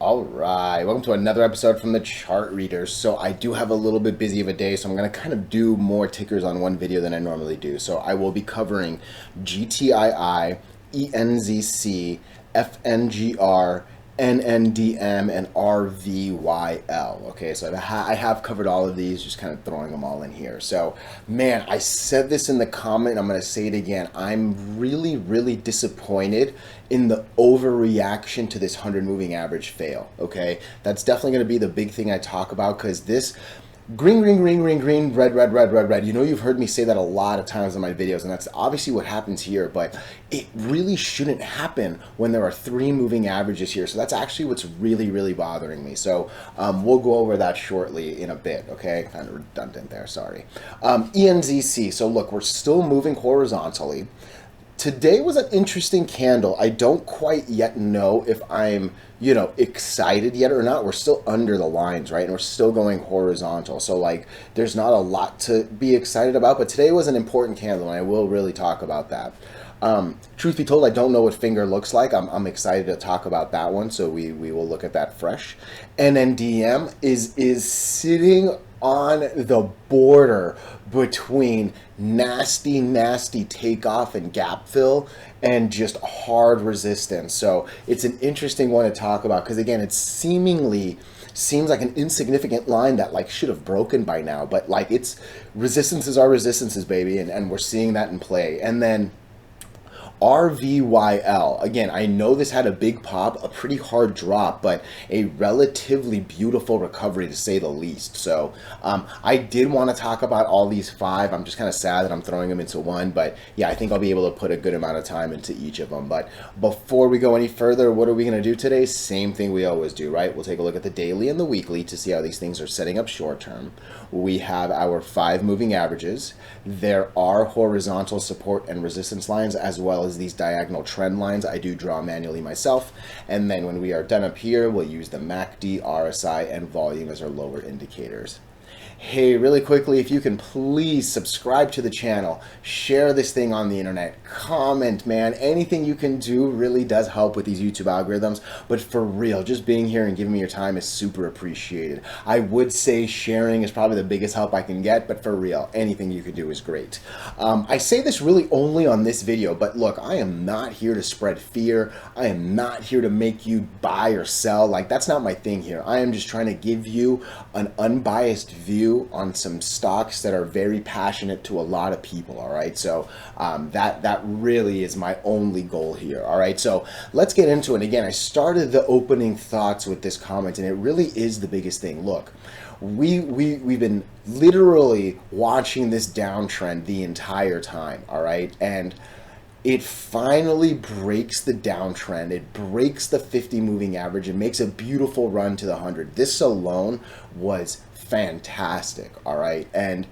All right, welcome to another episode from the chart readers. So I do have a little bit busy of a day, so I'm going to kind of do more tickers on one video than I normally do. So I will be covering GTII, ENZC, FNGR, NNDM, and RVYL. Okay, so I have covered all of these, just kind of throwing them all in here. So, man, I said this in the comment, I'm going to say it again. I'm really disappointed in the overreaction to this 100 moving average fail. Okay, that's definitely going to be the big thing I talk about, because this green, red. You know, you've heard me say that a lot of times in my videos, and that's obviously what happens here, but it really shouldn't happen when there are three moving averages here. So that's actually what's really bothering me. So we'll go over that shortly in a bit, okay? Kind of redundant there, sorry. ENZC, so look, we're still moving horizontally. Today was an interesting candle. I don't quite yet know if I'm, excited yet or not. We're still under the lines, right? And we're still going horizontal. So, like, there's not a lot to be excited about. But today was an important candle, and I will really talk about that. Truth be told, I don't know what finger looks like. I'm excited to talk about that one. So we will look at that fresh. NNDM is sitting on the border between nasty takeoff and gap fill and just hard resistance. So it's an interesting one to talk about, because again, it seems like an insignificant line that like should have broken by now, but like it's resistances are resistances, baby, and we're seeing that in play. And then RVYL. Again, I know this had a big pop, a pretty hard drop, but a relatively beautiful recovery to say the least. So I did want to talk about all these five. I'm just kind of sad that I'm throwing them into one, but yeah, I think I'll be able to put a good amount of time into each of them. But before we go any further, what are we going to do today? Same thing we always do, right? We'll take a look at the daily and the weekly to see how these things are setting up short term. We have our 5 moving averages. There are horizontal support and resistance lines, as well as these diagonal trend lines I do draw manually myself. And then when we are done up here, we'll use the MACD, RSI, and volume as our lower indicators. Hey, really quickly, if you can please subscribe to the channel, share this thing on the internet, comment, man. Anything you can do really does help with these YouTube algorithms. But for real, just being here and giving me your time is super appreciated. I would say sharing is probably the biggest help I can get, but for real, anything you can do is great. I say this really only on this video, but look, I am not here to spread fear. I am not here to make you buy or sell. Like, that's not my thing here. I am just trying to give you an unbiased view on some stocks that are very passionate to a lot of people. All right, so that really is my only goal here. All right, so let's get into it. Again, I started the opening thoughts with this comment, and it really is the biggest thing. Look, we've been literally watching this downtrend the entire time. All right, and it finally breaks the downtrend. It breaks the 50 moving average. It makes a beautiful run to the 100. This alone was fantastic. All right, and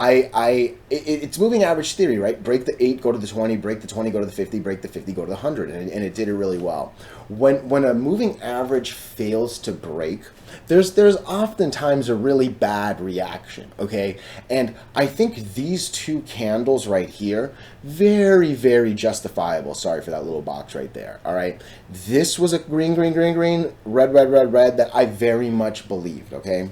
it's moving average theory, right? Break the 8, go to the 20, break the 20, go to the 50, break the 50, go to the 100, and it did it really well. When a moving average fails to break, there's oftentimes a really bad reaction, okay? And I think these two candles right here, very justifiable. Sorry for that little box right there, all right? This was a green, red that I very much believed, okay?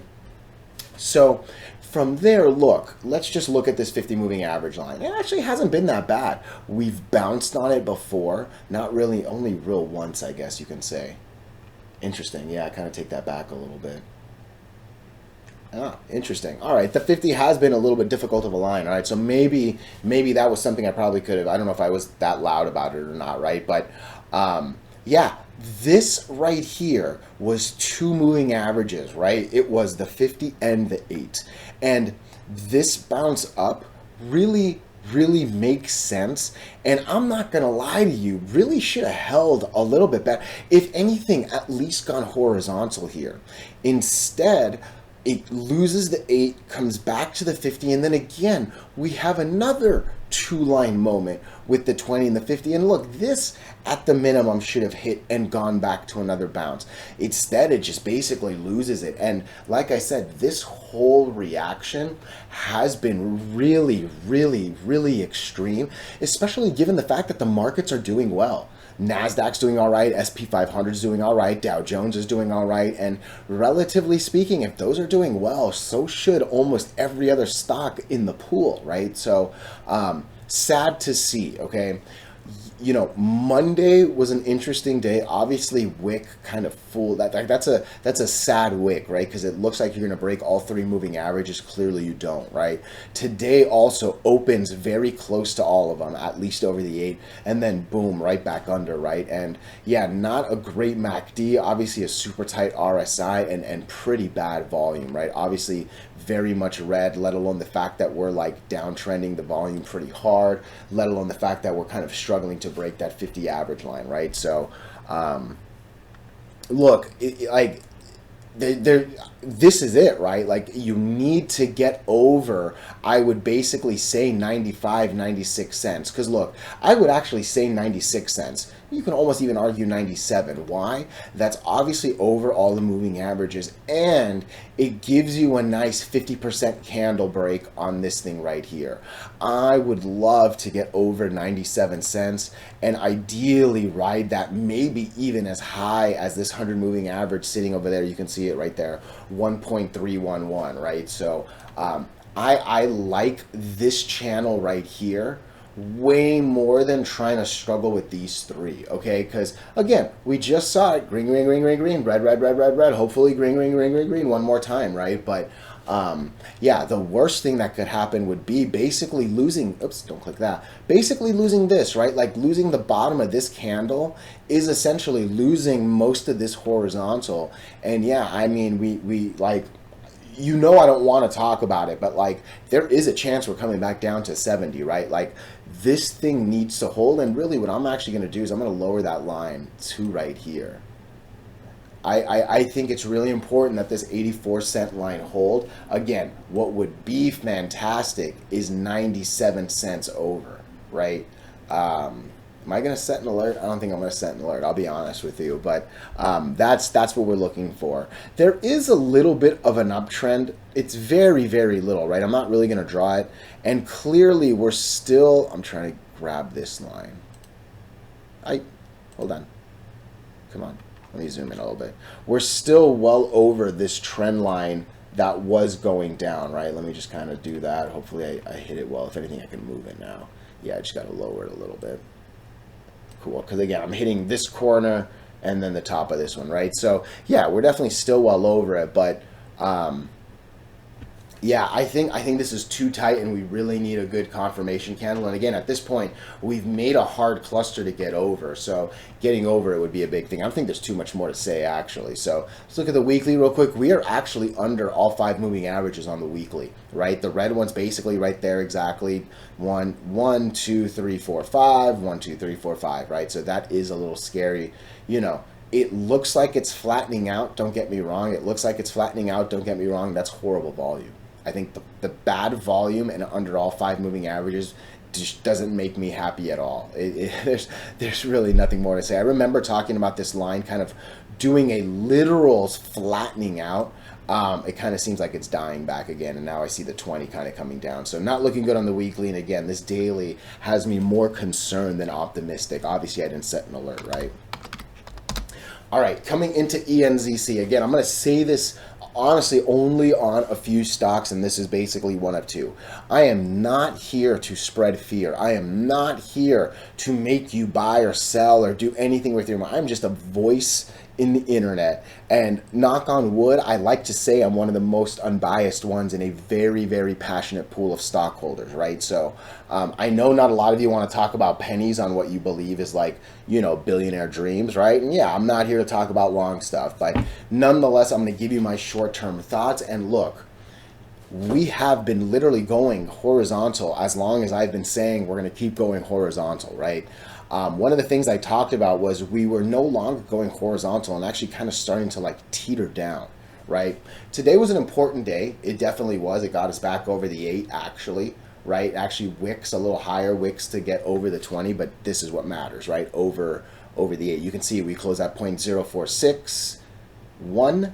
So from there, look, let's just look at this 50 moving average line. It actually hasn't been that bad. We've bounced on it before. Not really, only real once, I guess you can say. Interesting. Yeah, I kind of take that back a little bit. Ah, interesting. All right, the 50 has been a little bit difficult of a line. All right, so maybe that was something I probably could have. I don't know if I was that loud about it or not, right? But yeah, this right here was 2 moving averages, right? It was the 50 and the 8. And this bounce up really makes sense. And I'm not going to lie to you, really should have held a little bit better. If anything, at least gone horizontal here. Instead, it loses the 8, comes back to the 50, and then again, we have another 2-line moment with the 20 and the 50. And look, this at the minimum should have hit and gone back to another bounce. Instead, it just basically loses it. And like I said, this whole reaction has been really extreme, especially given the fact that the markets are doing well. NASDAQ's doing all right, SP 500 is doing all right, Dow Jones is doing all right, and relatively speaking, if those are doing well, so should almost every other stock in the pool, right? So sad to see, okay? You know, Monday was an interesting day. Obviously, wick kind of fooled that's a sad wick, right? Because it looks like you're going to break all three moving averages. Clearly, you don't, right? Today also opens very close to all of them, at least over the 8, and then boom, right back under, right? And yeah, not a great MACD. Obviously, a super tight RSI and pretty bad volume, right? Obviously, very much red, let alone the fact that we're like downtrending the volume pretty hard, let alone the fact that we're kind of struggling to break that 50 average line, right? So look, like this is it, right? Like you need to get over, I would basically say 95, 96 cents. Because look, I would actually say 96 cents. You can almost even argue 97. Why? That's obviously over all the moving averages, and it gives you a nice 50% candle break on this thing right here. I would love to get over 97 cents and ideally ride that maybe even as high as this 100 moving average sitting over there. You can see it right there, 1.311, right? So I like this channel right here way more than trying to struggle with these three, okay? Because again, we just saw it, green, green, green, green, green, red, red, red, red, red, hopefully green, green, green, green, green one more time, right? But yeah, the worst thing that could happen would be basically losing, oops, don't click that, basically losing this, right? Like losing the bottom of this candle is essentially losing most of this horizontal. And yeah, I mean, we like, you know, I don't want to talk about it, but like there is a chance we're coming back down to 70, right? Like this thing needs to hold, and really what I'm actually going to do is I'm going to lower that line to right here. I think it's really important that this 84-cent line hold. Again, what would be fantastic is 97 cents over, right? Am I going to set an alert? I don't think I'm going to set an alert. I'll be honest with you, but that's what we're looking for. There is a little bit of an uptrend. It's very, very little, right? I'm not really going to draw it. And clearly we're still, I'm trying to grab this line. Hold on. Come on. Let me zoom in a little bit. We're still well over this trend line that was going down, right? Let me just kind of do that. Hopefully I hit it well. If anything, I can move it now. Yeah, I just got to lower it a little bit. Cool, because again, I'm hitting this corner and then the top of this one, right? So yeah, we're definitely still well over it, but yeah, I think this is too tight, and we really need a good confirmation candle. And again, at this point, we've made a hard cluster to get over, so getting over it would be a big thing. I don't think there's too much more to say, actually. So let's look at the weekly real quick. We are actually under all 5 moving averages on the weekly, right? The red one's basically right there exactly. 1, 2, 3, 4, 5. 1, 2, 3, 4, 5, right? So that is a little scary, you know. It looks like it's flattening out, don't get me wrong. It looks like it's flattening out, don't get me wrong. That's horrible volume. I think the bad volume and under all 5 moving averages just doesn't make me happy at all. There's really nothing more to say. I remember talking about this line kind of doing a literal flattening out. It kind of seems like it's dying back again, and now I see the 20 kind of coming down. So not looking good on the weekly, and again, this daily has me more concerned than optimistic. Obviously, I didn't set an alert, right? All right, coming into ENZC. Again, I'm going to say this honestly only on a few stocks, and this is basically one of 2. I am not here to spread fear. I am not here to make you buy or sell or do anything with your money. I'm just a voice in the internet, and knock on wood, I like to say I'm one of the most unbiased ones in a very, very passionate pool of stockholders, right? So I know not a lot of you want to talk about pennies on what you believe is like, you know, billionaire dreams, right? And yeah, I'm not here to talk about long stuff, but nonetheless, I'm going to give you my short-term thoughts. And look, we have been literally going horizontal as long as I've been saying we're going to keep going horizontal, right? One of the things I talked about was we were no longer going horizontal and actually kind of starting to like teeter down, right? Today was an important day. It definitely was. It got us back over the 8 actually, right? Actually wicks a little higher, wicks to get over the 20, but this is what matters, right? Over the 8. You can see we closed at 0.0461.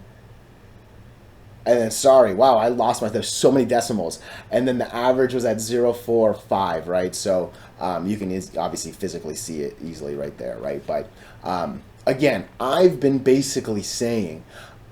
and then sorry, wow, I lost my, there's so many decimals, and then the average was at 0.45, right? So you can obviously physically see it easily right there, right? But again, I've been basically saying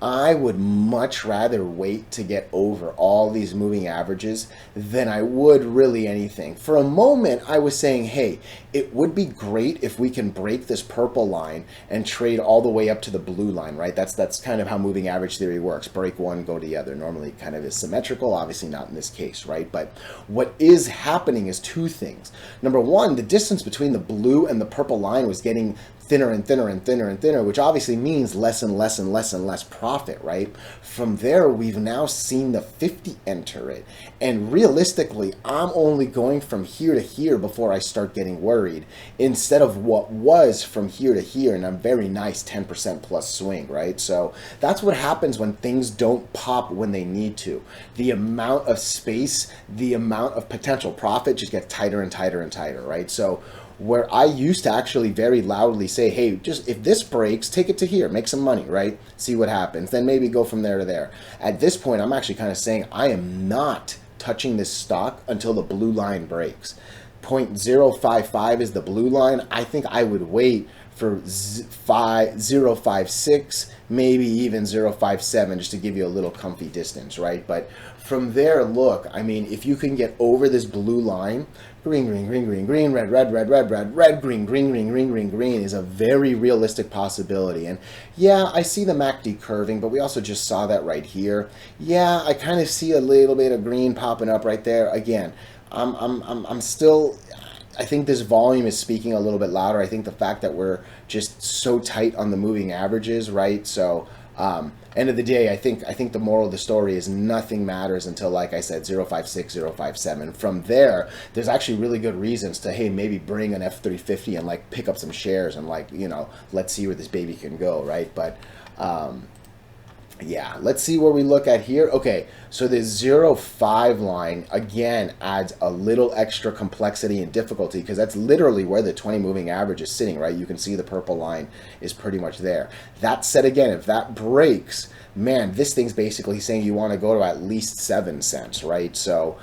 I would much rather wait to get over all these moving averages than I would really anything. For a moment, I was saying, hey, it would be great if we can break this purple line and trade all the way up to the blue line, right? That's kind of how moving average theory works. Break one, go to the other. Normally kind of is symmetrical, obviously not in this case, right? But what is happening is two things. Number one, the distance between the blue and the purple line was getting thinner and thinner and thinner and thinner, which obviously means less and less and less and less profit, right? From there, we've now seen the 50 enter it. And realistically, I'm only going from here to here before I start getting worried, instead of what was from here to here, and a very nice 10% plus swing, right? So that's what happens when things don't pop when they need to. The amount of space, the amount of potential profit just gets tighter and tighter and tighter, right? So where I used to actually very loudly say, hey, just if this breaks, take it to here, make some money, right? See what happens. Then maybe go from there to there. At this point, I'm actually kind of saying I am not touching this stock until the blue line breaks. 0.055 is the blue line. I think I would wait for 0.56, maybe even 0.57, just to give you a little comfy distance, right? But from there, look, I mean, if you can get over this blue line, green, green, green, green, green, red, red, red, red, red, red, green, green, green, green, green, green is a very realistic possibility. And yeah, I see the MACD curving, but we also just saw that right here. Yeah, I kind of see a little bit of green popping up right there. Again, I'm still, I think this volume is speaking a little bit louder. I think the fact that we're just so tight on the moving averages, right? So end of the day, I think the moral of the story is nothing matters until, like I said, 0.56, 0.57. From there, there's actually really good reasons to, hey, maybe bring an F350 and like pick up some shares and like, you know, let's see where this baby can go, right? But yeah, let's see where we look at here. Okay, so the 0.5 line again adds a little extra complexity and difficulty, because that's literally where the 20 moving average is sitting, right? You can see the purple line is pretty much there. That said, again, if that breaks, man, this thing's basically saying you want to go to at least 7 cents, right? So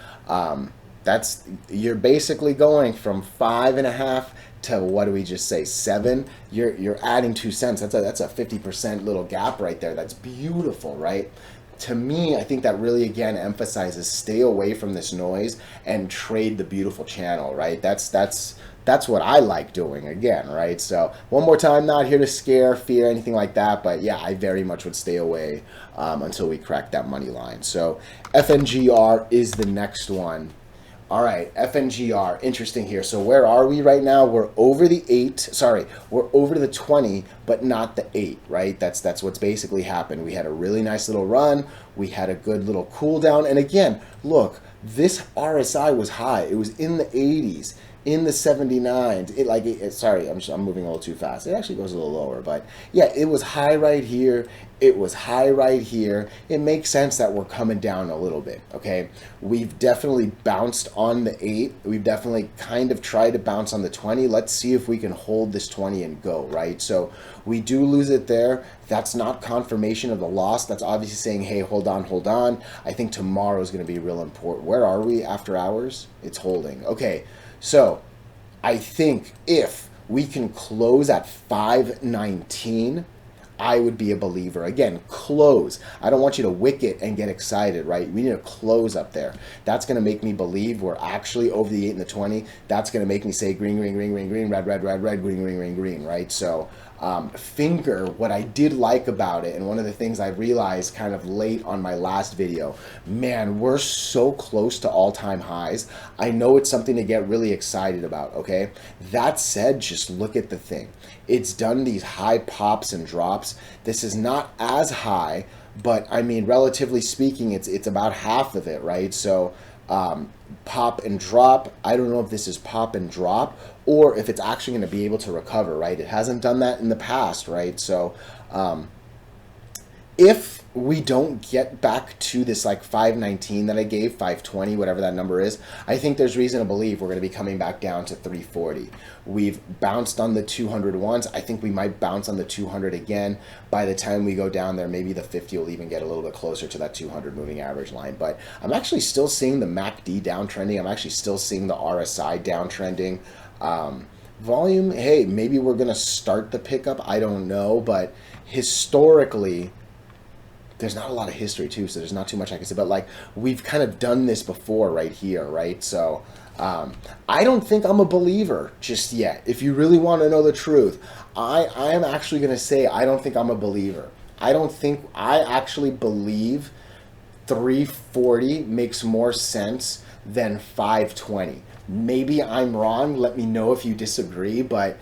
that's, you're basically going from 5.5 to, what do we just say, 7. You're adding 2 cents. That's a 50% little gap right there. That's beautiful, right? To me, I think that really again emphasizes stay away from this noise and trade the beautiful channel, right? That's what I like doing again, right? So one more time, not here to scare, fear, anything like that, but yeah, I very much would stay away until we crack that money line. So FNGR is the next one. All right, FNGR, interesting here. So where are we right now? We're over the 8, sorry, we're over the 20, but not the 8, right? That's what's basically happened. We had a really nice little run. We had a good little cool down. And again, look, this RSI was high. It was in the 80s, in the 79s. Sorry, I'm moving a little too fast. It actually goes a little lower, but yeah, it was high right here. It was high right here. It makes sense that we're coming down a little bit, okay? We've definitely bounced on the 8. We've definitely kind of tried to bounce on the 20. Let's see if we can hold this 20 and go, right? So we do lose it there. That's not confirmation of the loss. That's obviously saying, hey, hold on, hold on. I think tomorrow is going to be real important. Where are we after hours? It's holding. Okay, so I think if we can close at 519, I would be a believer. Again, close. I don't want you to wick it and get excited, right? We need to close up there. That's going to make me believe we're actually over the 8 and the 20. That's going to make me say green, green, green, green, green, red, red, red, red, green, green, green, green, right? So finger, what I did like about it, and one of the things I realized kind of late on my last video, man, we're so close to all-time highs. I know it's something to get really excited about, okay? That said, just look at the thing. It's done these high pops and drops. This is not as high, but I mean, relatively speaking, it's about half of it, right? So pop and drop. I don't know if this is pop and drop or if it's actually going to be able to recover, right? It hasn't done that in the past, right? So if we don't get back to this like 519 that I gave, 520, whatever that number is, I think there's reason to believe we're going to be coming back down to 340. We've bounced on the 200 once. I think we might bounce on the 200 again. By the time we go down there, maybe the 50 will even get a little bit closer to that 200 moving average line. But I'm actually still seeing the MACD downtrending. I'm actually still seeing the RSI downtrending. Volume, hey, maybe we're going to start the pickup. I don't know. But historically, there's not a lot of history too, so there's not too much I can say, but like we've kind of done this before right here, right? So I don't think I'm a believer just yet. If you really want to know the truth, I am actually going to say I don't think I'm a believer. I actually believe 340 makes more sense than 520. Maybe I'm wrong. Let me know if you disagree, but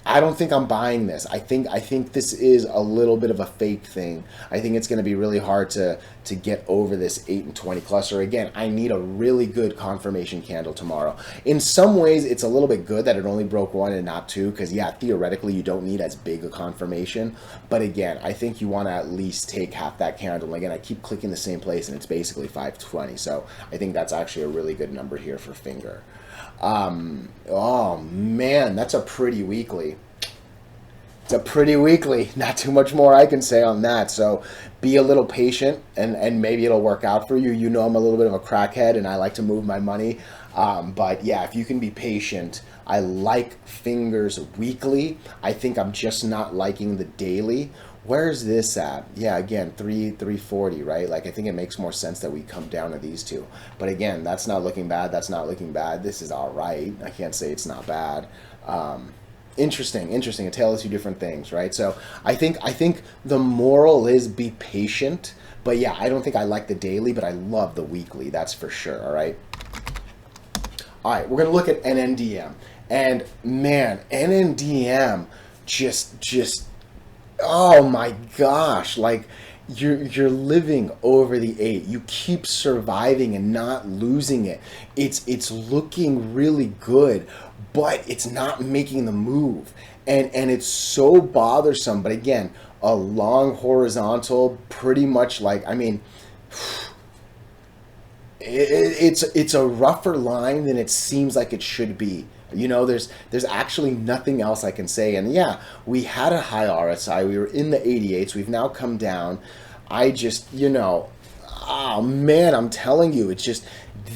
I don't think I'm buying this. I think this is a little bit of a fake thing. I think it's going to be really hard to get over this 8 and 20 cluster. Again, I need a really good confirmation candle tomorrow. In some ways, it's a little bit good that it only broke one and not two, because yeah, theoretically you don't need as big a confirmation. But again, I think you want to at least take half that candle. And again, I keep clicking the same place and it's basically 520. So I think that's actually a really good number here for finger. Oh man, that's a pretty weekly. It's a pretty weekly. Not too much more I can say on that. So be a little patient and maybe it'll work out for you. You know, I'm a little bit of a crackhead and I like to move my money. But yeah, if you can be patient, I like fingers weekly. I think I'm just not liking the daily. Where's this at? Yeah, again, 340, right? Like, I think it makes more sense that we come down to these two. But again, that's not looking bad. That's not looking bad. This is all right. I can't say it's not bad. Interesting. A tale of two different things, right? So I think the moral is be patient. But yeah, I don't think I like the daily, but I love the weekly. That's for sure, all right? All right, we're going to look at NNDM. And man, NNDM just oh my gosh, like you're living over the 8. You keep surviving and not losing it. It's looking really good, but it's not making the move. And it's so bothersome. But again, a long horizontal, pretty much like, I mean, it's a rougher line than it seems like it should be. You know, there's actually nothing else I can say. And yeah, we had a high RSI. We were in the 88s. We've now come down. I just, you know, oh man, I'm telling you, it's just,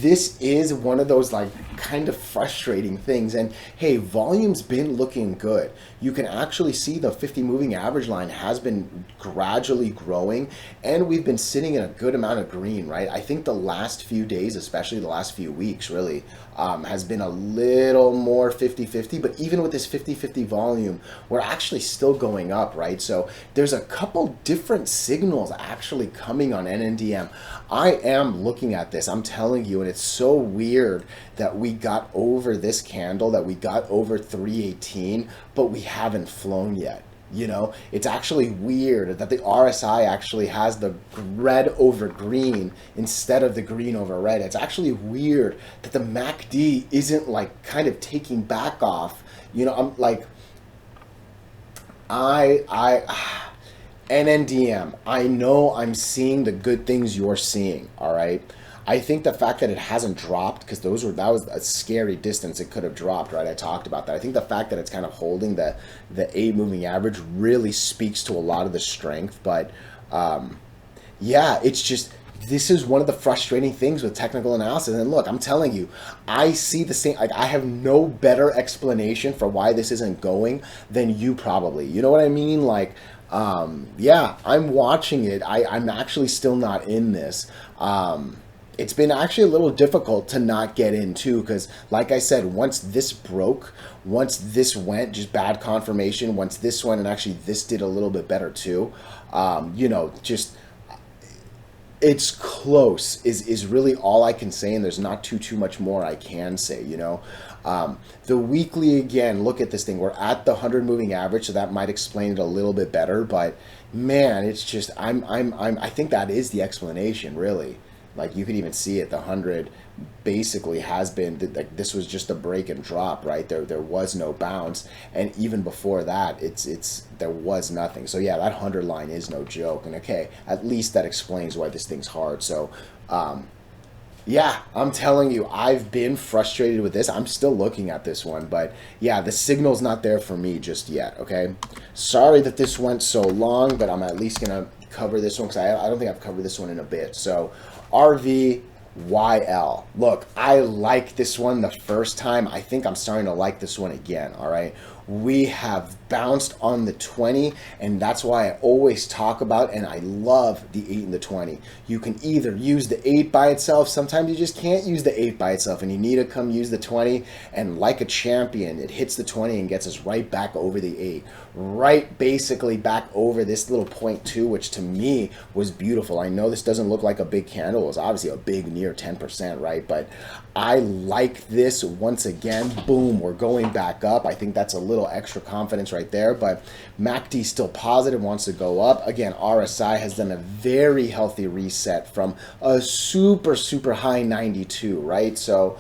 this is one of those like kind of frustrating things. And hey, volume's been looking good. You can actually see the 50 moving average line has been gradually growing, and we've been sitting in a good amount of green, right? I think the last few days, especially the last few weeks, really has been a little more 50-50, but even with this 50-50 volume, we're actually still going up, right? So there's a couple different signals actually coming on NNDM. I am looking at this, I'm telling you, and it's so weird that we got over this candle, that we got over 318, but we haven't flown yet. You know, it's actually weird that the RSI actually has the red over green instead of the green over red. It's actually weird that the MACD isn't like kind of taking back off. You know, I'm like, NNDM, I know I'm seeing the good things you're seeing, all right? I think the fact that it hasn't dropped, because that was a scary distance it could have dropped, right? I talked about that. I think the fact that it's kind of holding the 8 moving average really speaks to a lot of the strength. But yeah, it's just, this is one of the frustrating things with technical analysis. And look, I'm telling you, I see the same, like, I have no better explanation for why this isn't going than you probably. You know what I mean? Like, yeah, I'm watching it. I'm actually still not in this. It's been actually a little difficult to not get in too, because like I said, once this broke, once this went, just bad confirmation, once this went, and actually this did a little bit better too, you know, just it's close is really all I can say, and there's not too much more I can say, you know. The weekly, again, look at this thing, we're at the 100 moving average, so that might explain it a little bit better, but man, it's just, I think that is the explanation, really. Like, you could even see it, the 100 basically has been like this was just a break and drop, right? There was no bounce, and even before that, there was nothing. So yeah, that 100 line is no joke, and okay, at least that explains why this thing's hard. So yeah, I'm telling you, I've been frustrated with this. I'm still looking at this one, but yeah, the signal's not there for me just yet, okay? Sorry that this went so long, but I'm at least going to cover this one because I don't think I've covered this one in a bit. So RVYL. Look, I like this one the first time. I think I'm starting to like this one again, all right? We have bounced on the 20, and that's why I always talk about, and I love the 8 and the 20. You can either use the 8 by itself, sometimes you just can't use the 8 by itself, and you need to come use the 20, and like a champion, it hits the 20 and gets us right back over the 8. Right basically back over this little point 2, which to me was beautiful. I know this doesn't look like a big candle. It was obviously a big near 10%, right? But I like this once again. Boom, we're going back up. I think that's a little extra confidence right there, but MACD still positive, wants to go up. Again, RSI has done a very healthy reset from a super high 92, right? So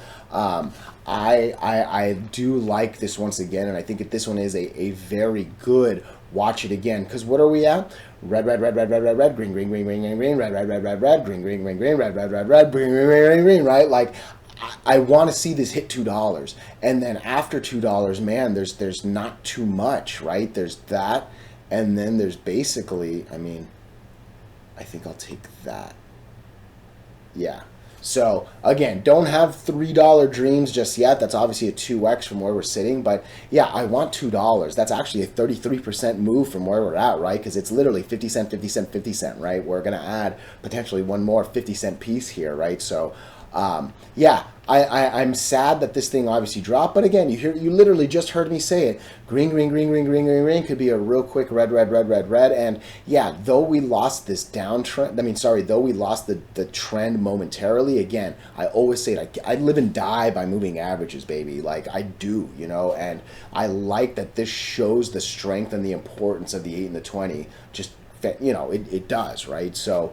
I do like this once again, and I think that this one is a very good watch it again, because what are we at? Red, green, green, green, green, green, red, green, green, green, green, red, green, green, green, right? Like, I want to see this hit $2, and then after $2, man, there's not too much, right? There's that, and then there's basically, I mean, I think I'll take that. Yeah. So again, don't have $3 dreams just yet. That's obviously a 2x from where we're sitting, but yeah, I want $2. That's actually a 33% move from where we're at, right? Because it's literally 50 cent, 50 cent, 50 cent, right? We're gonna add potentially one more 50-cent piece here, right? So yeah, I'm sad that this thing obviously dropped, but again, you literally just heard me say it. Green, green, green, green, green, green, green could be a real quick red, and yeah, though we lost this downtrend, I mean, sorry, though we lost the trend momentarily, again, I always say it, I live and die by moving averages, baby, like I do, you know, and I like that this shows the strength and the importance of the 8 and the 20, just, you know, it does, right? So,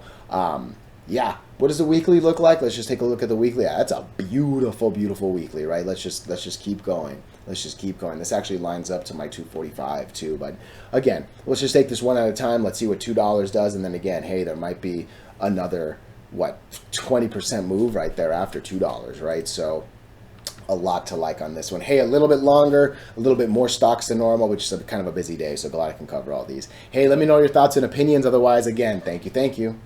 yeah, what does the weekly look like? Let's just take a look at the weekly. Yeah, that's a beautiful weekly, right? Let's just keep going. Let's just keep going. This actually lines up to my 245 too, but again, let's just take this one at a time. Let's see what $2 does, and then again, hey, there might be another, what, 20% move right there after $2, right? So a lot to like on this one. Hey, a little bit longer, a little bit more stocks than normal, which is kind of a busy day, so glad I can cover all these. Hey, let me know your thoughts and opinions. Otherwise, again, thank you.